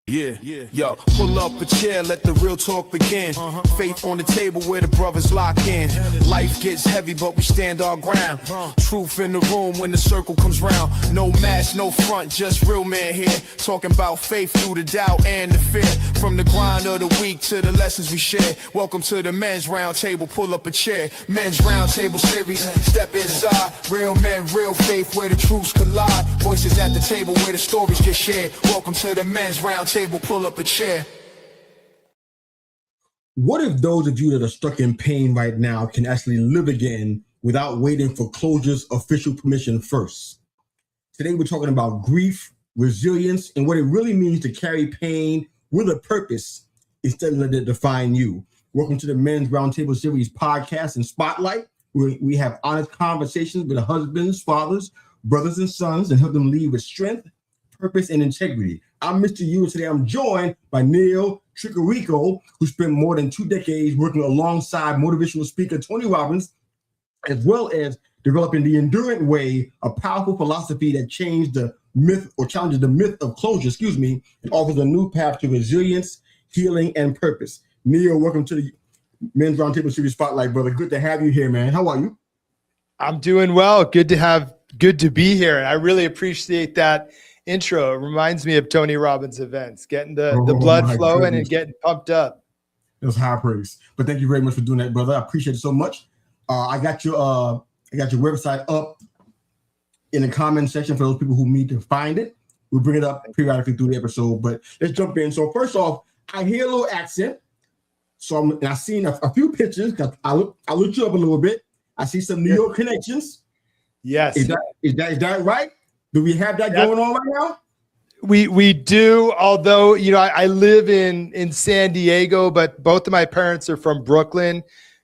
Yeah, yo, pull up a chair, let the real talk begin. Faith on the table where the brothers lock in. Life gets heavy, but we stand our ground. Truth in the room when the circle comes round. No mask, no front, just real man here. Talking about faith through the doubt and the fear. From the grind of the week to the lessons we share. Welcome to the men's round table, pull up a chair. Men's round table series, step inside. Real men, real faith where the truths collide. Voices at the table where the stories get shared. Welcome to the men's round table, pull up a chair. What if those of you that are stuck in pain right now can actually live again without waiting for closure's official permission first? Today we're talking about grief, resilience, and what it really means to carry pain with a purpose instead of letting it define you. Welcome to the Men's Roundtable Series podcast and Spotlight, where we have honest conversations with husbands, fathers, brothers, and sons and help them lead with strength, purpose, and integrity. I'm Mr. U, and today I'm joined by Neal Tricarico, who spent more than 2 decades working alongside motivational speaker Tony Robbins, as well as developing the Endurant Way, a powerful philosophy that changed the myth or challenges the myth of closure, and offers a new path to resilience, healing, and purpose. Neal, welcome to the Men's Roundtable Series Spotlight, brother. Good to have you here, man. How are you? I'm doing well. Good to be here. And I really appreciate that intro. It reminds me of Tony Robbins events, getting the blood flowing and getting pumped up. It was high praise. But thank you very much for doing that, brother. I appreciate it so much. I got your website up in the comment section for those people who need to find it. We'll bring it up periodically through the episode, but let's jump in. So first off, I hear a little accent. So I've seen a few pictures. I looked you up a little bit. I see some New York connections. Yes. Is that right? Do we have that going on right now? We do, although, I live in San Diego, but both of my parents are from Brooklyn,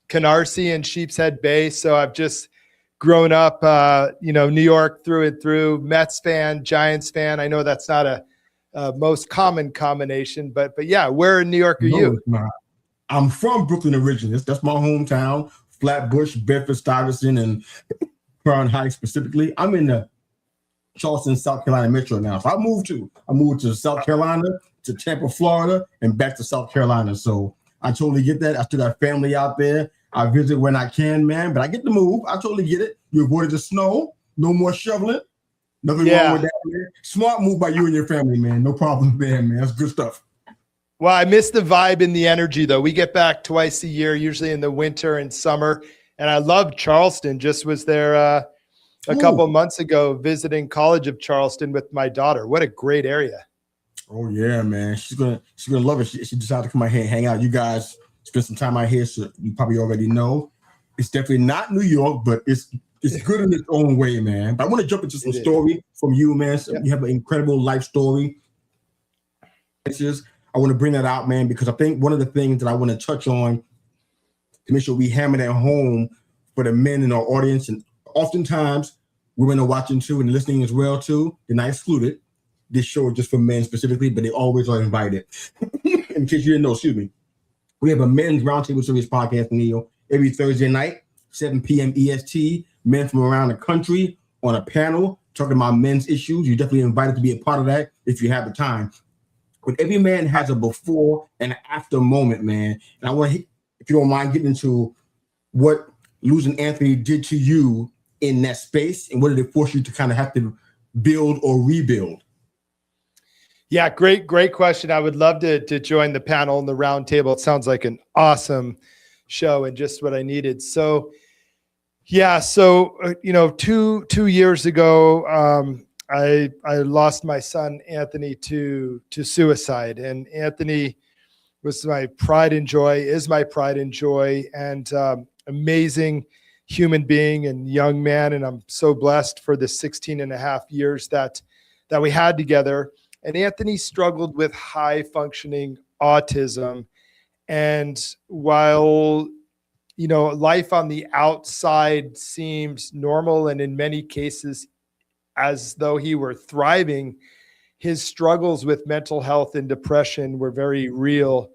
Canarsie and Sheepshead Bay. So I've just grown up, New York through and through. Mets fan, Giants fan. I know that's not a most common combination, but yeah, where in New York are you? It's not. I'm from Brooklyn originally. That's my hometown, Flatbush, Bedford-Stuyvesant, and Crown Heights specifically. I'm in the Charleston, South Carolina metro now. So I moved to South Carolina, to Tampa, Florida, and back to South Carolina. So I totally get that. I still got family out there. I visit when I can, man, but I get to move. I totally get it. You avoided the snow. No more shoveling. Nothing wrong with that, man. Smart move by you and your family, man. No problem there, man. That's good stuff. Well, I miss the vibe and the energy, though. We get back twice a year, usually in the winter and summer. And I love Charleston. Just was there a couple of months ago visiting College of Charleston with my daughter. What a great area. Oh, yeah, man. She's gonna love it. She decided to come out here and hang out. You guys spend some time out here, so you probably already know. It's definitely not New York, but it's good in its own way, man. But I want to jump into some story from you, man. So you have an incredible life story. I want to bring that out, man, because I think one of the things that I want to touch on to make sure we hammer that home for the men in our audience, and oftentimes women are watching too and listening as well too. They're not excluded. This show is just for men specifically, but they always are invited. In case you didn't know, excuse me. We have a Men's Roundtable Series podcast, Neal, every Thursday night, 7 p.m. EST. Men from around the country on a panel talking about men's issues. You're definitely invited to be a part of that if you have the time. But every man has a before and after moment, man. And I want to, if you don't mind, getting into what losing Anthony did to you in that space, and what did it force you to kind of have to build or rebuild? Yeah, great question. I would love to join the panel and the round table. It sounds like an awesome show and just what I needed. So, yeah, 2 years ago, I lost my son Anthony to suicide, and Anthony was my pride and joy, is my pride and joy, and amazing human being and young man. And I'm so blessed for the 16 and a half years that we had together. And Anthony struggled with high functioning autism. And while, life on the outside seems normal, and in many cases, as though he were thriving, his struggles with mental health and depression were very real.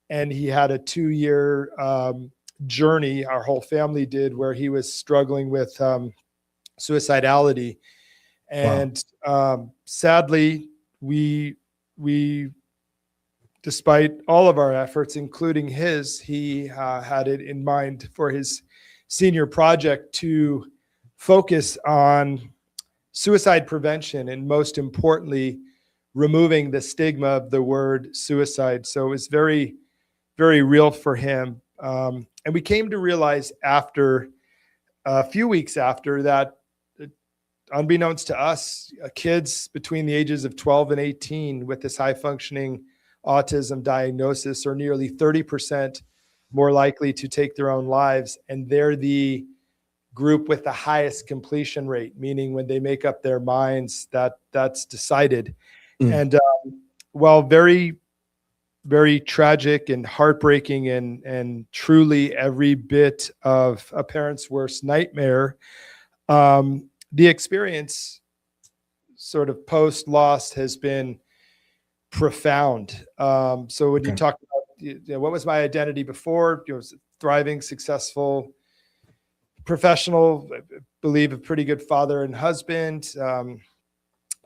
And he had a 2-year journey, our whole family did, where he was struggling with suicidality. And sadly, we despite all of our efforts, including his, he had it in mind for his senior project to focus on suicide prevention and, most importantly, removing the stigma of the word suicide. So it was very, very real for him. And we came to realize after a few weeks after that, unbeknownst to us, kids between the ages of 12 and 18 with this high functioning autism diagnosis are nearly 30% more likely to take their own lives. And they're the group with the highest completion rate, meaning when they make up their minds, that's decided. And while very, very tragic and heartbreaking and truly every bit of a parent's worst nightmare, the experience sort of post-loss has been profound. So when you talk about what was my identity before, it was thriving, successful, professional, I believe a pretty good father and husband,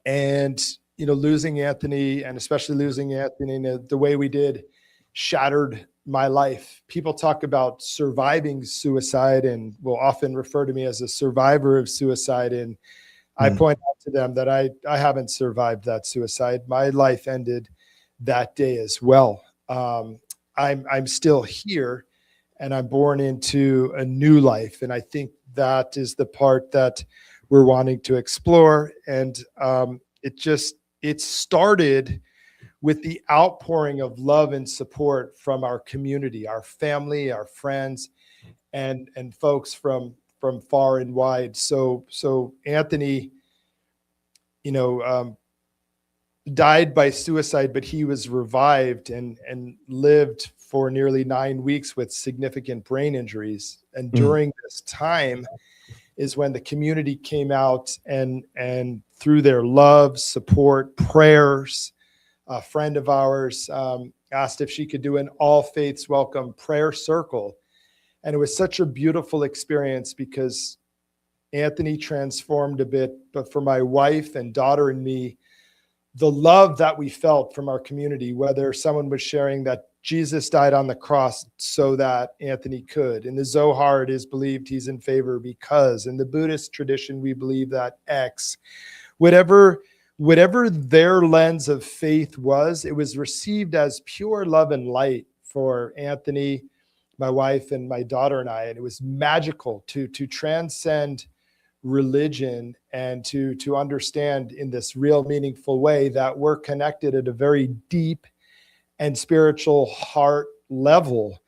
and losing Anthony, and especially losing Anthony the way we did, shattered my life. People talk about surviving suicide and will often refer to me as a survivor of suicide. And I point out to them that I haven't survived that suicide. My life ended that day as well. I'm still here, and I'm born into a new life. And I think that is the part that we're wanting to explore. And it started with the outpouring of love and support from our community, our family, our friends, and folks from far and wide. So Anthony, died by suicide, but he was revived and lived for nearly 9 weeks with significant brain injuries. And during this time is when the community came out and through their love, support, prayers, a friend of ours asked if she could do an all faiths welcome prayer circle. And it was such a beautiful experience because Anthony transformed a bit, but for my wife and daughter and me, the love that we felt from our community, whether someone was sharing that Jesus died on the cross so that Anthony could. In the Zohar, it is believed he's in favor because. In the Buddhist tradition, we believe that X. Whatever their lens of faith was, it was received as pure love and light for Anthony, my wife, and my daughter and I. And it was magical to transcend religion and to understand in this real meaningful way that we're connected at a very deep and spiritual heart level.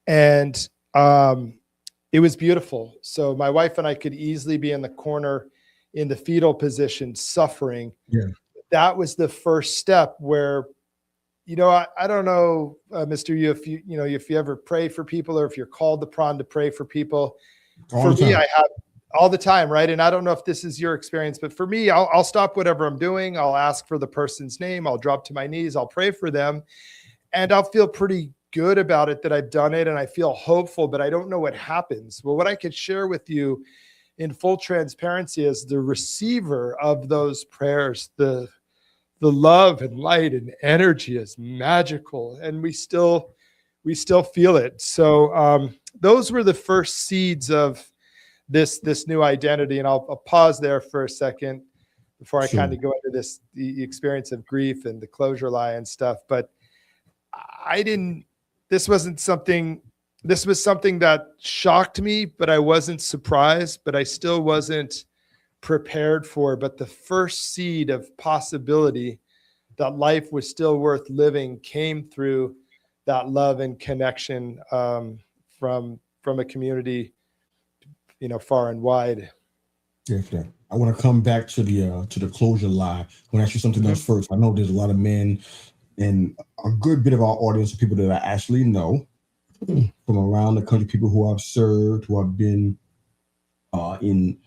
And it was beautiful. So my wife and I could easily be in the corner in the fetal position suffering. Yeah. That was the first step where, I don't know, Mr. Yu, if you ever pray for people or if you're called upon to pray for people. For me, I have all the time, right? And I don't know if this is your experience, but for me, I'll stop whatever I'm doing. I'll ask for the person's name. I'll drop to my knees. I'll pray for them. And I'll feel pretty good about it that I've done it. And I feel hopeful, but I don't know what happens. Well, what I could share with you in full transparency as the receiver of those prayers, the love and light and energy is magical. And we still feel it. So those were the first seeds of this new identity. And I'll pause there for a second before I kind of go into the experience of grief and the closure lie and stuff. But this was something that shocked me, but I wasn't surprised, but I still wasn't prepared for. But the first seed of possibility that life was still worth living came through that love and connection from a community, far and wide. Yeah. I want to come back to the closure lie. I want to ask you something else first. I know there's a lot of men and a good bit of our audience of people that I actually know from around the country, people who I've served, who I've been in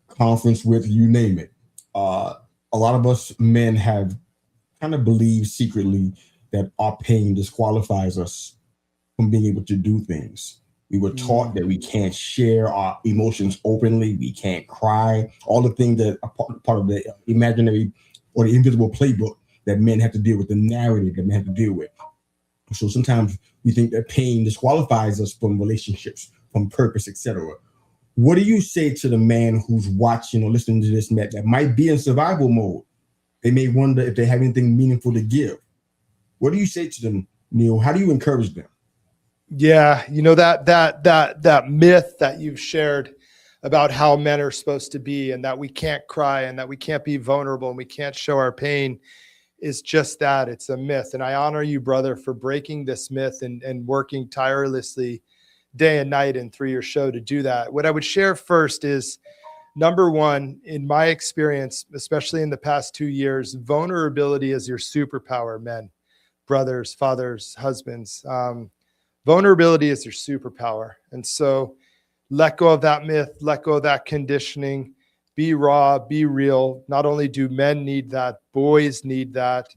conference with, you name it. A lot of us men have kind of believed secretly that our pain disqualifies us from being able to do things. We were taught that we can't share our emotions openly. We can't cry. All the things that are part of the imaginary or the invisible playbook that men have to deal with, the narrative that men have to deal with. So sometimes we think that pain disqualifies us from relationships, from purpose, etc. What do you say to the man who's watching or listening to this that might be in survival mode? They may wonder if they have anything meaningful to give. What do you say to them, Neal? How do you encourage them? Yeah, that myth that you've shared about how men are supposed to be, and that we can't cry, and that we can't be vulnerable, and we can't show our pain, is just that. It's a myth. And I honor you, brother, for breaking this myth and working tirelessly day and night and through your show to do that. What I would share first is, number one, in my experience, especially in the past 2 years, vulnerability is your superpower, men, brothers, fathers, husbands. Vulnerability is your superpower. And so let go of that myth, let go of that conditioning, be raw, be real. Not only do men need that, boys need that.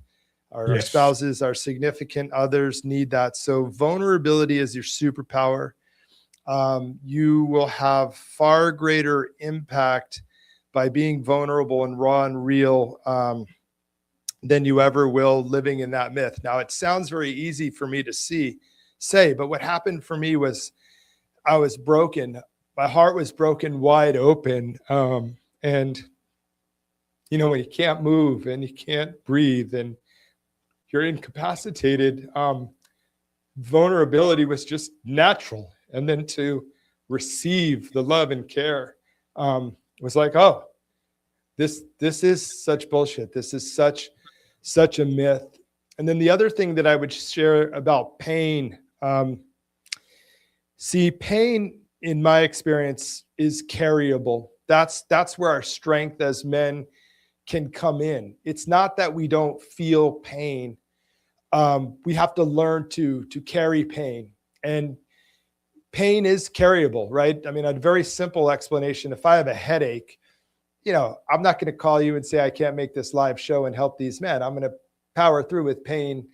Our spouses, our significant others need that. So vulnerability is your superpower. You will have far greater impact by being vulnerable and raw and real than you ever will living in that myth. Now, it sounds very easy for me to say, but what happened for me was I was broken. My heart was broken wide open. And, you know, when you can't move and you can't breathe and you're incapacitated, vulnerability was just natural. And then to receive the love and care was like, oh, this is such bullshit. This is such a myth. And then the other thing that I would share about pain, pain in my experience is carryable. That's where our strength as men can come in. It's not that we don't feel pain. We have to learn to carry pain, and pain is carryable, right? I mean, a very simple explanation. If I have a headache, you know, I'm not going to call you and say, I can't make this live show and help these men. I'm going to power through with pain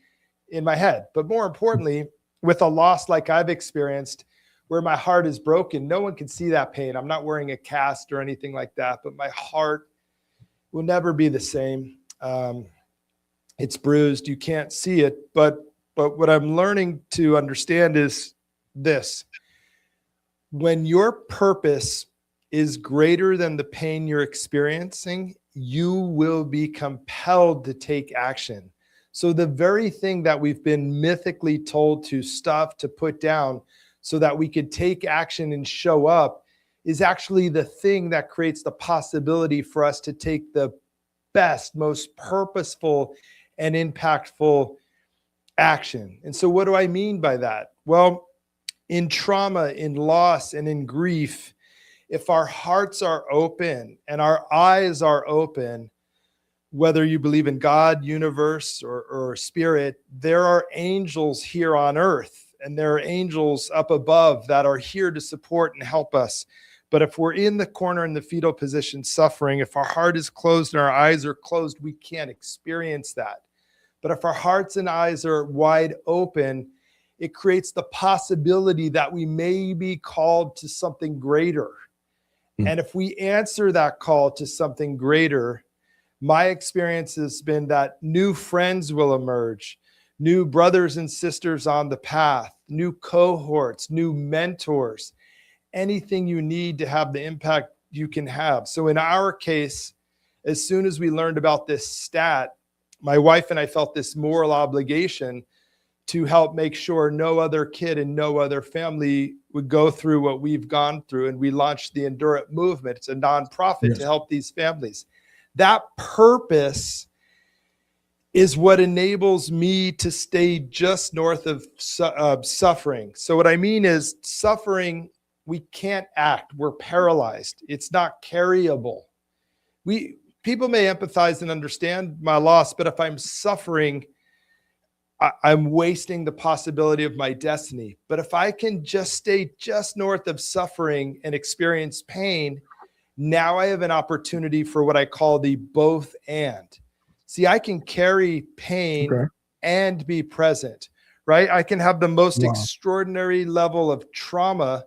in my head. But more importantly, with a loss like I've experienced, where my heart is broken, no one can see that pain. I'm not wearing a cast or anything like that, but my heart will never be the same. It's bruised. You can't see it. But what I'm learning to understand is this. When your purpose is greater than the pain you're experiencing, you will be compelled to take action. So the very thing that we've been mythically told to stuff, to put down, so that we could take action and show up, is actually the thing that creates the possibility for us to take the best, most purposeful and impactful action. And so what do I mean by that? Well, in trauma, in loss, and in grief, if our hearts are open and our eyes are open, whether you believe in God, universe, or spirit, there are angels here on earth. And there are angels up above that are here to support and help us. But if we're in the corner in the fetal position suffering, if our heart is closed and our eyes are closed, we can't experience that. But if our hearts and eyes are wide open, it creates the possibility that we may be called to something greater. And if we answer that call to something greater, my experience has been that new friends will emerge, new brothers and sisters on the path, new cohorts, new mentors, anything you need to have the impact you can have. So in our case, as soon as we learned about this stat, my wife and I felt this moral obligation to help make sure no other kid and no other family would go through what we've gone through. And we launched the Endurant Movement. It's a nonprofit to help these families. That purpose is what enables me to stay just north of suffering. So what I mean is suffering, we can't act. We're paralyzed. It's not carryable. People may empathize and understand my loss, but if I'm suffering, I'm wasting the possibility of my destiny. But if I can just stay just north of suffering and experience pain, now I have an opportunity for what I call the both and. See, I can carry pain and be present, right? I can have the most extraordinary level of trauma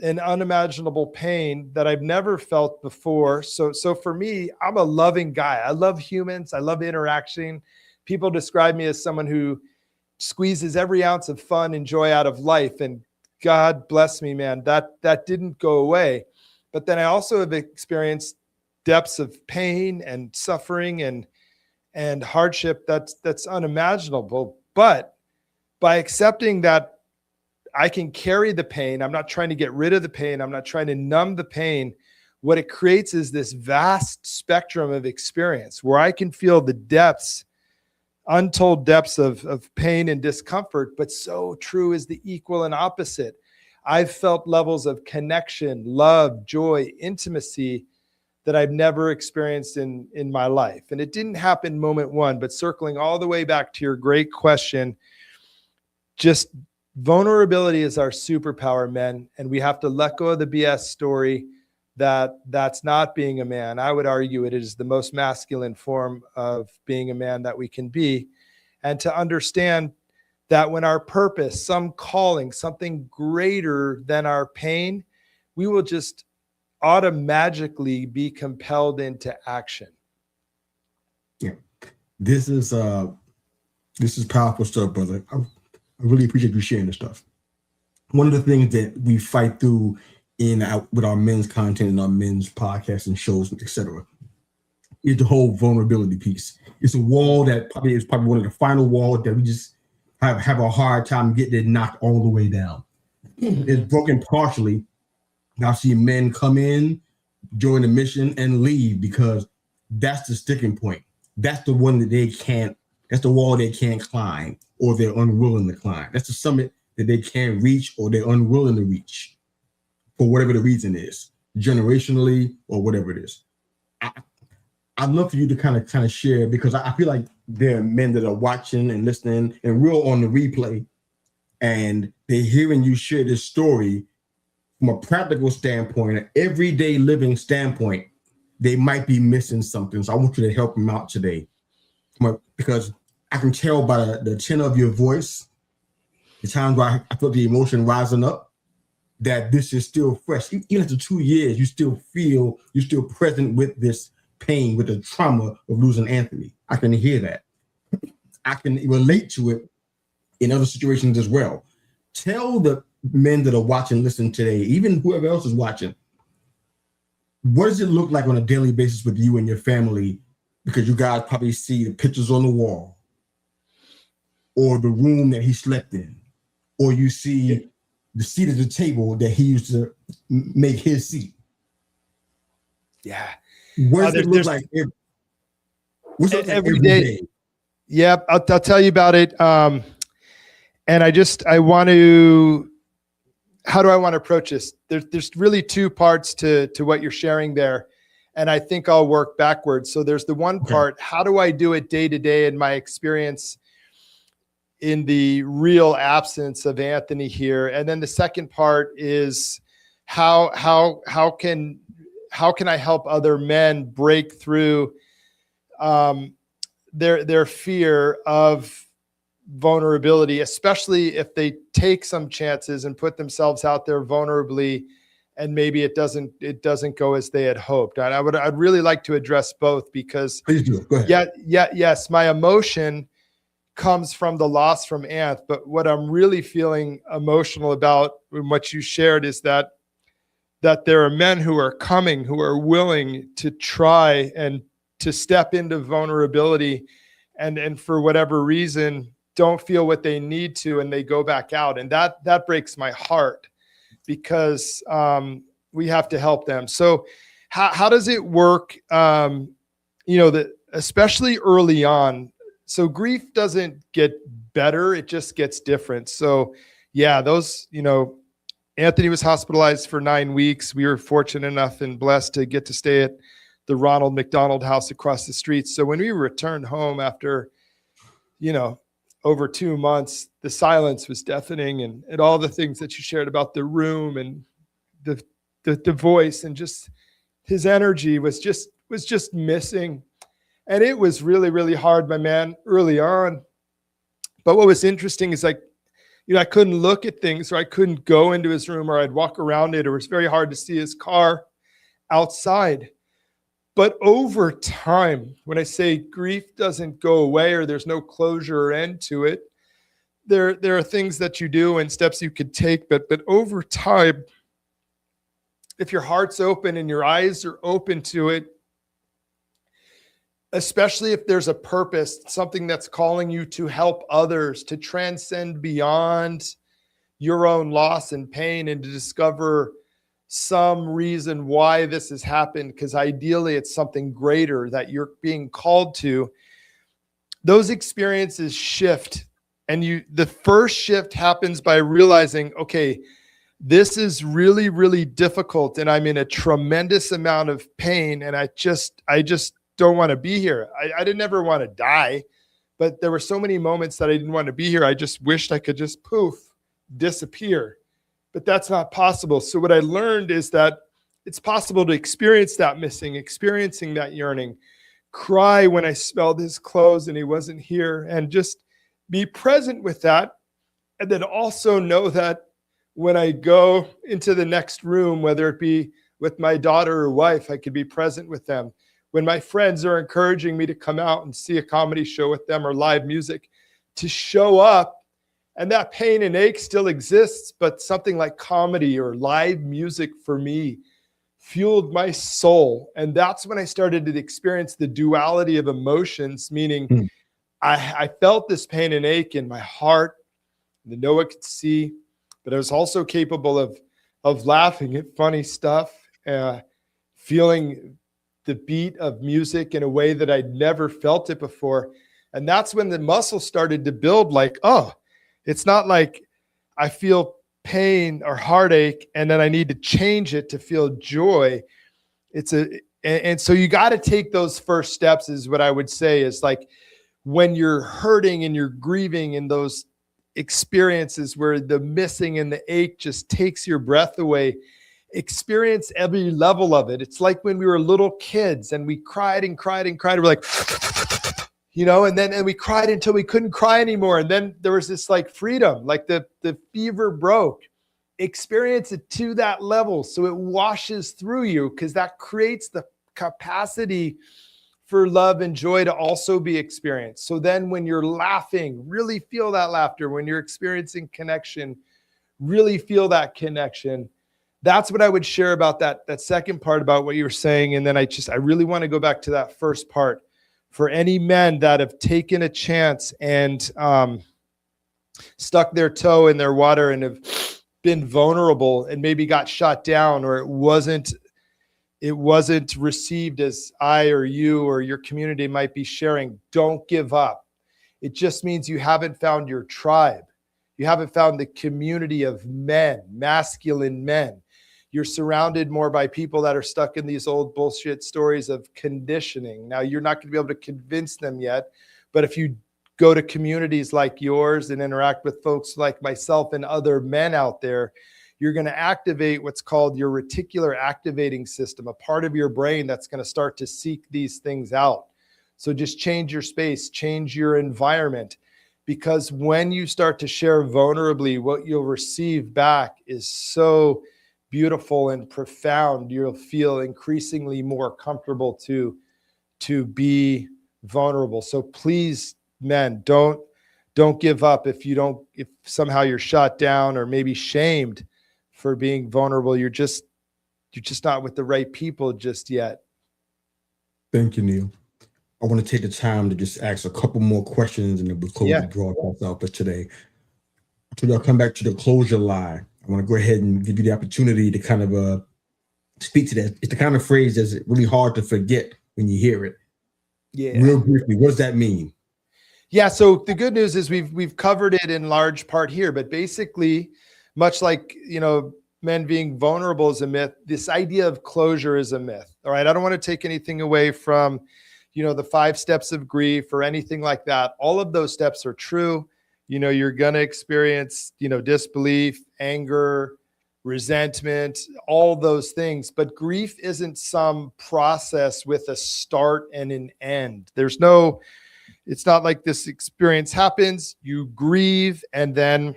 and unimaginable pain that I've never felt before. So for me, I'm a loving guy. I love humans. I love interaction. People describe me as someone who squeezes every ounce of fun and joy out of life. And God bless me, man, that didn't go away. But then I also have experienced depths of pain and suffering and hardship that's unimaginable. But by accepting that I can carry the pain, I'm not trying to get rid of the pain, I'm not trying to numb the pain. What it creates is this vast spectrum of experience where I can feel the depths, untold depths of pain and discomfort, but so true is the equal and opposite. I've felt levels of connection, love, joy, intimacy that I've never experienced in my life. And it didn't happen moment one, but circling all the way back to your great question, just vulnerability is our superpower, men. And we have to let go of the BS story that's not being a man. I would argue it is the most masculine form of being a man that we can be. And to understand that when our purpose, some calling, something greater than our pain, we will just automatically be compelled into action. Yeah, this is powerful stuff, brother. I really appreciate you sharing this stuff. One of the things that we fight through with our men's content and our men's podcasts and shows, etc., is the whole vulnerability piece. It's a wall that is probably one of the final walls that we just have a hard time getting it knocked all the way down. It's broken partially. I've seen men come in, join the mission, and leave because that's the sticking point. That's the one that that's the wall they can't climb, or they're unwilling to climb. That's the summit that they can't reach, or they're unwilling to reach, for whatever the reason is, generationally or whatever it is. I'd love for you to kind of share, because I feel like there are men that are watching and listening and real on the replay, and they're hearing you share this story from a practical standpoint, an everyday living standpoint. They might be missing something. So I want you to help them out today, because I can tell by the tenor of your voice, the times where I feel the emotion rising up, that this is still fresh. Even after 2 years, you're still present with this pain, with the trauma of losing Anthony. I can hear that. I can relate to it in other situations as well. Tell the men that are watching, listen today, even whoever else is watching, what does it look like on a daily basis with you and your family? Because you guys probably see the pictures on the wall, or the room that he slept in, or you see the seat at the table that he used to make his seat. Yeah. What does it look like every day? Yeah, I'll tell you about it. And I want to, how do I want to approach this? There's really two parts to what you're sharing there. And I think I'll work backwards. So there's the one part, how do I do it day to day in my experience in the real absence of Anthony here? And then the second part is how can I help other men break through their fear of vulnerability, especially if they take some chances and put themselves out there vulnerably, and maybe it doesn't go as they had hoped. And I'd really like to address both, because please do. Go ahead. Yes, my emotion comes from the loss from Anth, but what I'm really feeling emotional about in what you shared is that there are men who are coming, who are willing to try and to step into vulnerability, and for whatever reason don't feel what they need to, and they go back out. And that breaks my heart, because we have to help them. So how does it work? Especially early on. So grief doesn't get better, it just gets different. So yeah, Anthony was hospitalized for 9 weeks. We were fortunate enough and blessed to get to stay at the Ronald McDonald House across the street. So when we returned home after, over 2 months, the silence was deafening, and all the things that you shared about the room and the voice, and just his energy was just missing. And it was really, really hard, my man, early on. But what was interesting is I couldn't look at things, or I couldn't go into his room, or I'd walk around it, or it was very hard to see his car outside. But over time, when I say grief doesn't go away, or there's no closure or end to it, there are things that you do and steps you could take, but over time, if your heart's open and your eyes are open to it, especially if there's a purpose, something that's calling you to help others, to transcend beyond your own loss and pain, and to discover some reason why this has happened, because ideally it's something greater that you're being called to, those experiences shift. And the first shift happens by realizing, okay, this is really, really difficult, and I'm in a tremendous amount of pain, and I just don't want to be here. I didn't ever want to die, but there were so many moments that I didn't want to be here. I just wished I could just poof, disappear, but that's not possible. So what I learned is that it's possible to experience that missing, experiencing that yearning, cry when I smelled his clothes and he wasn't here, and just be present with that. And then also know that when I go into the next room, whether it be with my daughter or wife, I could be present with them. When my friends are encouraging me to come out and see a comedy show with them or live music, to show up, and that pain and ache still exists, but something like comedy or live music for me fueled my soul. And that's when I started to experience the duality of emotions, meaning I felt this pain and ache in my heart that no one could see, but I was also capable of laughing at funny stuff, feeling the beat of music in a way that I'd never felt it before. And that's when the muscle started to build, like, oh, it's not like I feel pain or heartache and then I need to change it to feel joy. And so you got to take those first steps, is what I would say, is like when you're hurting and you're grieving in those experiences where the missing and the ache just takes your breath away, experience every level of it. It's like when we were little kids and we cried and cried and cried. We're like, and we cried until we couldn't cry anymore. And then there was this like freedom, like the fever broke. Experience it to that level so it washes through you, because that creates the capacity for love and joy to also be experienced. So then when you're laughing, really feel that laughter. When you're experiencing connection, really feel that connection. That's what I would share about that second part about what you were saying. And then I really want to go back to that first part for any men that have taken a chance and stuck their toe in their water and have been vulnerable and maybe got shot down, or it wasn't received as I or you or your community might be sharing. Don't give up. It just means you haven't found your tribe. You haven't found the community of men, masculine men. You're surrounded more by people that are stuck in these old bullshit stories of conditioning. Now, you're not going to be able to convince them yet, but if you go to communities like yours and interact with folks like myself and other men out there, you're going to activate what's called your reticular activating system, a part of your brain that's going to start to seek these things out. So just change your space, change your environment, because when you start to share vulnerably, what you'll receive back is so beautiful and profound. You'll feel increasingly more comfortable to be vulnerable. So please, men, don't give up. If somehow you're shot down or maybe shamed for being vulnerable, you're just not with the right people just yet. Thank you, Neal. I want to take the time to just ask a couple more questions and then we'll close the broadcast out for today. So I'll come back to the closure lie. I want to go ahead and give you the opportunity to kind of speak to that. It's the kind of phrase that's really hard to forget when you hear it. Yeah. Real briefly, what does that mean? Yeah. So the good news is we've covered it in large part here, but basically, much like, men being vulnerable is a myth, this idea of closure is a myth. All right. I don't want to take anything away from, the 5 steps of grief or anything like that. All of those steps are true. You're going to experience, disbelief, anger, resentment, all those things. But grief isn't some process with a start and an end. It's not like this experience happens, you grieve, and then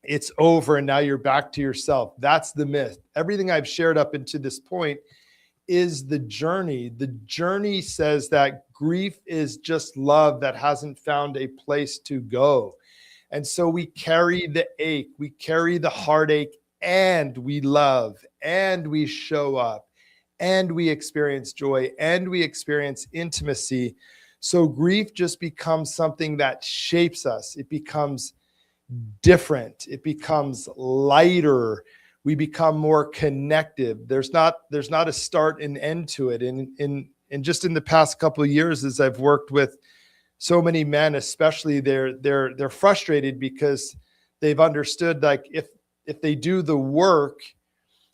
it's over and now you're back to yourself. That's the myth. Everything I've shared up until this point is the journey. The journey says that grief is just love that hasn't found a place to go. And so we carry the ache, we carry the heartache, and we love, and we show up, and we experience joy, and we experience intimacy. So grief just becomes something that shapes us. It becomes different. It becomes lighter. We become more connected. There's not a start and end to it. And just in the past couple of years, as I've worked with so many men, especially, they're frustrated because they've understood, like, if they do the work,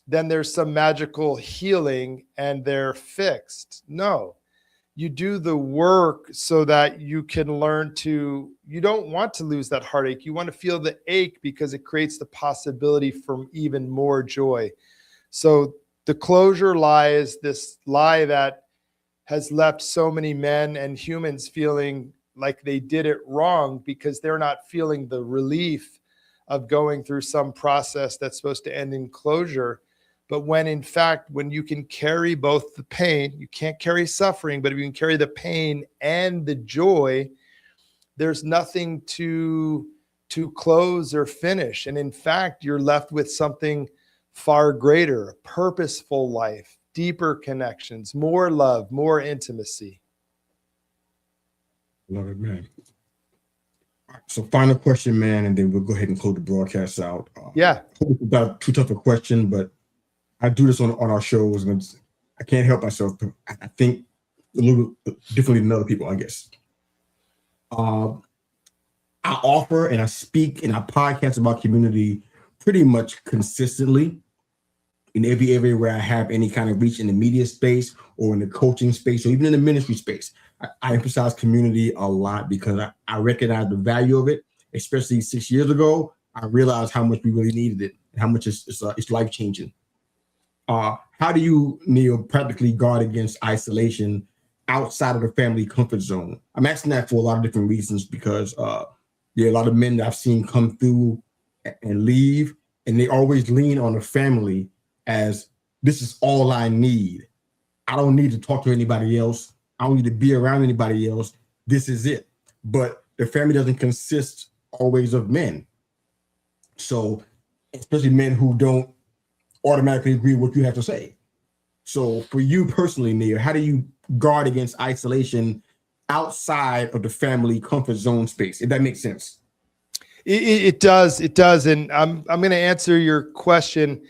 then there's some magical healing and they're fixed. No, you do the work so that you can learn to, you don't want to lose that heartache. You want to feel the ache because it creates the possibility for even more joy. So the closure lie is this lie that has left so many men and humans feeling like they did it wrong because they're not feeling the relief of going through some process that's supposed to end in closure. But when in fact, when you can carry both the pain, you can't carry suffering, but if you can carry the pain and the joy, there's nothing to close or finish. And in fact, you're left with something far greater, a purposeful life, deeper connections, more love, more intimacy. Love it, man. All right, so final question, man, and then we'll go ahead and close the broadcast out. Yeah. Hope it's not too tough a question, but I do this on our shows, and I can't help myself. I think a little differently than other people, I guess. I offer and I speak and I podcast about community pretty much consistently in every area where I have any kind of reach in the media space or in the coaching space or even in the ministry space. I emphasize community a lot because I recognize the value of it, especially 6 years ago. I realized how much we really needed it and how much it's life-changing. How do you, Neal, practically guard against isolation outside of the family comfort zone? I'm asking that for a lot of different reasons because there are a lot of men that I've seen come through and leave, and they always lean on the family as this is all I need. I don't need to talk to anybody else. I don't need to be around anybody else. This is it. But the family doesn't consist always of men. So, especially men who don't automatically agree with what you have to say. So for you personally, Neal, how do you guard against isolation outside of the family comfort zone space, if that makes sense? It does. And I'm going to answer your question,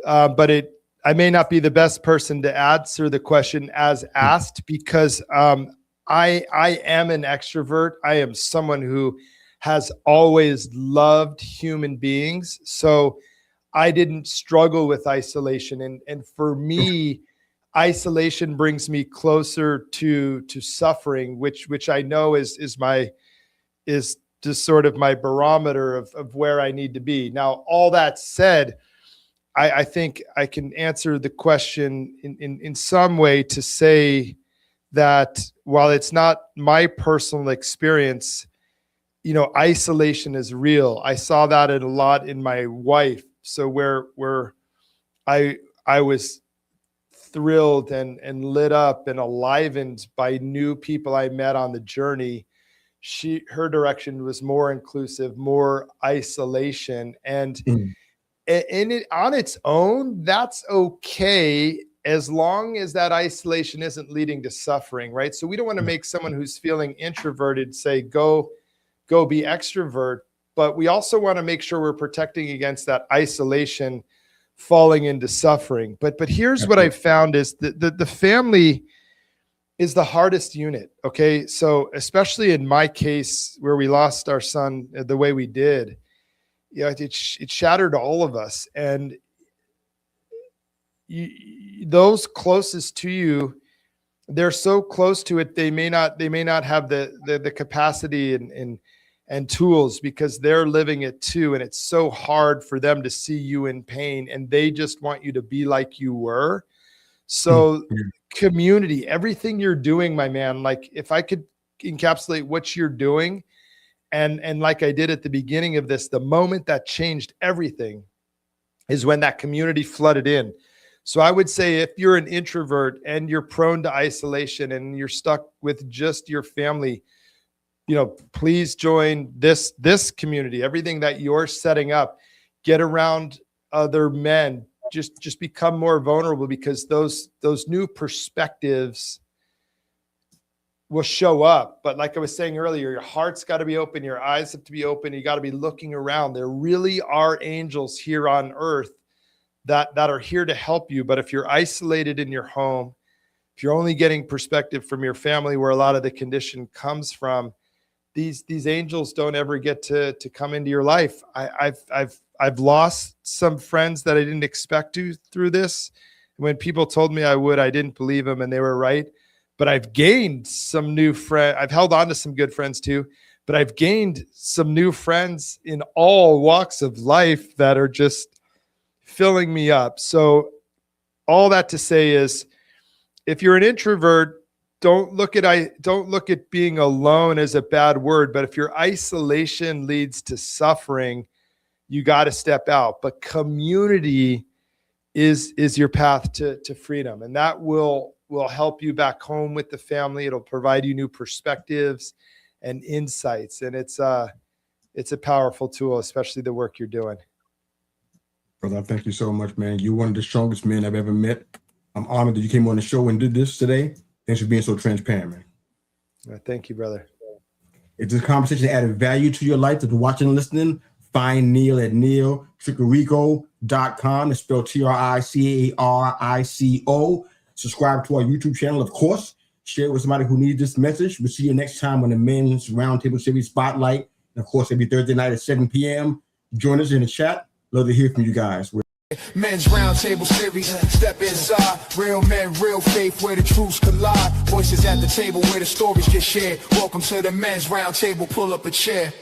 but I may not be the best person to answer the question as asked because I am an extrovert. I am someone who has always loved human beings. So I didn't struggle with isolation. And for me, isolation brings me closer to suffering, which I know is just sort of my barometer of where I need to be. Now, all that said, I think I can answer the question in some way to say that while it's not my personal experience, isolation is real. I saw that a lot in my wife. So where I was thrilled and lit up and enlivened by new people I met on the journey, her direction was more inclusive, more isolation. And it on its own, that's okay, as long as that isolation isn't leading to suffering, right? So we don't want to make someone who's feeling introverted say, go be extrovert. But we also want to make sure we're protecting against that isolation falling into suffering. But here's what I found is that the family is the hardest unit. Okay. So especially in my case, where we lost our son the way we did, it shattered all of us. And those closest to you, they're so close to it, they may not have the capacity and tools because they're living it too. And it's so hard for them to see you in pain, and they just want you to be like you were. So community, everything you're doing, my man, like if I could encapsulate what you're doing, and like I did at the beginning of this, the moment that changed everything is when that community flooded in. So I would say if you're an introvert and you're prone to isolation and you're stuck with just your family, please join this community, everything that you're setting up. Get around other men, just become more vulnerable, because those new perspectives will show up. But like I was saying earlier, your heart's got to be open, your eyes have to be open, you got to be looking around. There really are angels here on earth that are here to help you. But if you're isolated in your home, if you're only getting perspective from your family, where a lot of the condition comes from, these angels don't ever get to come into your life. I've lost some friends that I didn't expect to through this. When people told me I would, I didn't believe them, and they were right. But I've gained some new friends. I've held on to some good friends too, but I've gained some new friends in all walks of life that are just filling me up. So all that to say is, if you're an introvert, don't look at being alone as a bad word. But if your isolation leads to suffering, you got to step out. But community is your path to freedom, and that will help you back home with the family. It'll provide you new perspectives and insights, and it's a powerful tool, especially the work you're doing. Brother, thank you so much, man. You're one of the strongest men I've ever met. I'm honored that you came on the show and did this today. Thanks for being so transparent, man. Thank you, brother. If this conversation added value to your life, if you're watching and listening, find Neal at nealtricarico.com. It's spelled Tricarico. Subscribe to our YouTube channel, of course. Share it with somebody who needs this message. We'll see you next time on the Men's Roundtable Series Spotlight. And of course, every Thursday night at 7 p.m. Join us in the chat. Love to hear from you guys. Men's Roundtable Series, step inside. Real men, real faith, where the truths collide. Voices at the table where the stories get shared. Welcome to the Men's Roundtable, pull up a chair.